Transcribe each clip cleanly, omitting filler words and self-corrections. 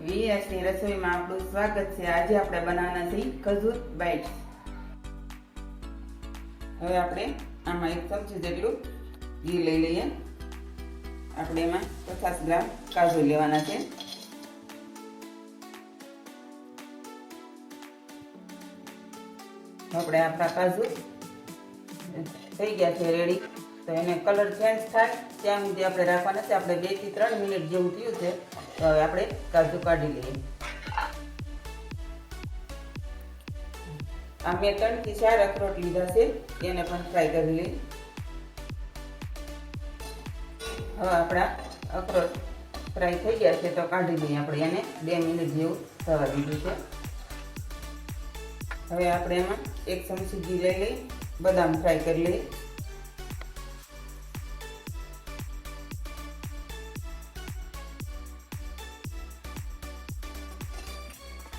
વીએસની રસોઈમાં આપણું સ્વાગત છે। આજે આપણે બનાવવાના છે ખજૂર બાઇટ્સ। હવે આપણે આમાં 1 ચમચી જેટલું ઘી લઈ લઈએ। આપણે એમાં 50 ગ્રામ કાજુ લેવાના છે। આપણે આપણા કાજુ થઈ ગયા છે રેડી। તો એને કલર ચેન્જ થાય ત્યાં સુધી આપણે રાખવાના છે। આપણે 2 થી 3 મિનિટ જેવું થયું છે। તો હવે આપણે કાજુ કાઢી લઈએ। આ મેં 3 થી 4 અખરોટ લીધા છે, એને પણ ફ્રાય કરી લઈએ। હવે આપણા અખરોટ ફ્રાય થઈ ગયા છે તો કાઢી લઈએ। આપણે એને 2 મિનિટ જેવું થવા દીધું છે। હવે આપણે એમાં 1 ચમચી ઘી લઈ લઈ બદામ ફ્રાય કરી લઈએ।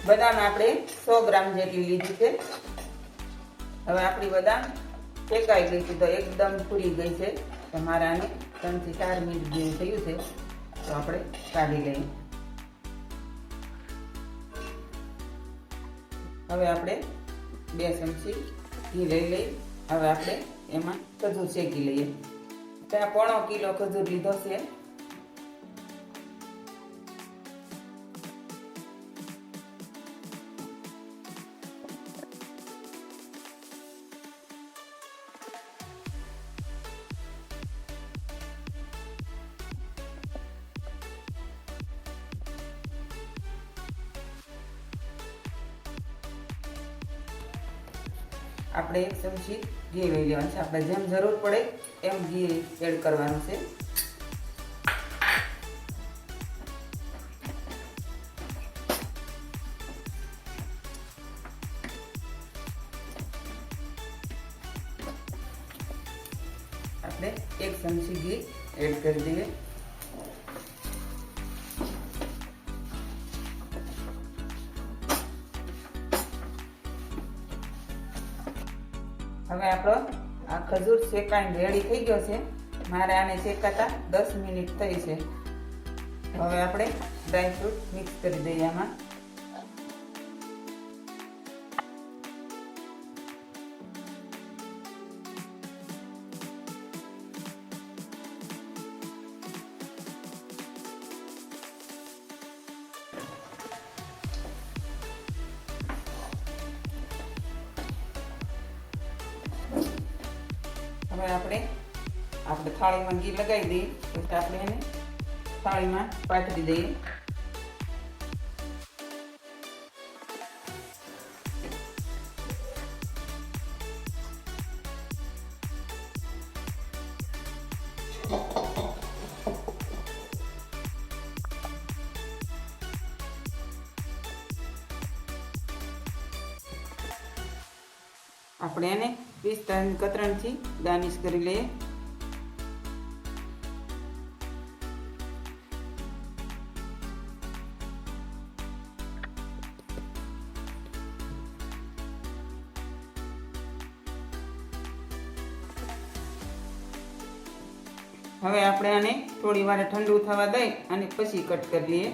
બદામ આપણે 100 ગ્રામ જેટલી લીધી છે। હવે આપણી બદામ શેકાઈ ગઈ છે, તો એકદમ ફૂલી ગઈ છે। તો મારે આને 3 થી 4 મિનિટ જેવું થયું છે, તો આપણે કાઢી લઈએ। હવે આપણે 2 ચમચી ઘી લઈ લઈ। હવે આપણે એમાં ખજૂર શેકી લઈએ। ત્યાં 1/4 કિલો ખજૂર લીધો છે। આપણે 1 ચમચી ઘી લઈ લેવાનું છે। આપણે જેમ જરૂર પડે એમ ઘી એડ કરવાનું છે। આપણે 1 ચમચી ઘી એડ કરી દઈએ। હવે આપણો આ ખજૂર શેકાઈને રેડી થઈ ગયો છે। મારે આને શેકાતા 10 મિનિટ થઈ છે। હવે આપણે ડ્રાયફ્રૂટ મિક્સ કરી દઈએ આમાં। હવે આપણે થાળીમાં ઘી લગાવી દઈએ। પછી આપણે એને થાળીમાં પાથરી દઈએ। આપણે એને પિસ્તાની કતરણથી ગાર્નિશ કરી લઈએ। હવે આપણે આને થોડી વાર ઠંડુ થવા દઈ અને પછી કટ કરી લઈએ।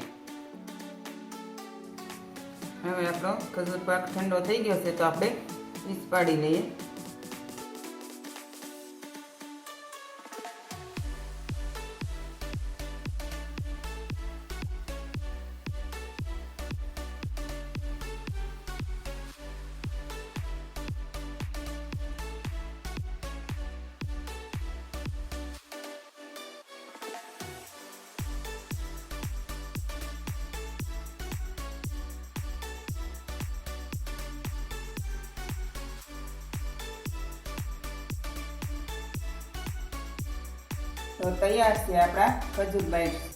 હવે આપણો ખજૂર પાક ઠંડો થઈ ગયો છે, તો આપણે પીસ પાડી લઈએ। તો તૈયાર છે આપણા ખજૂર બાઇટ્સ।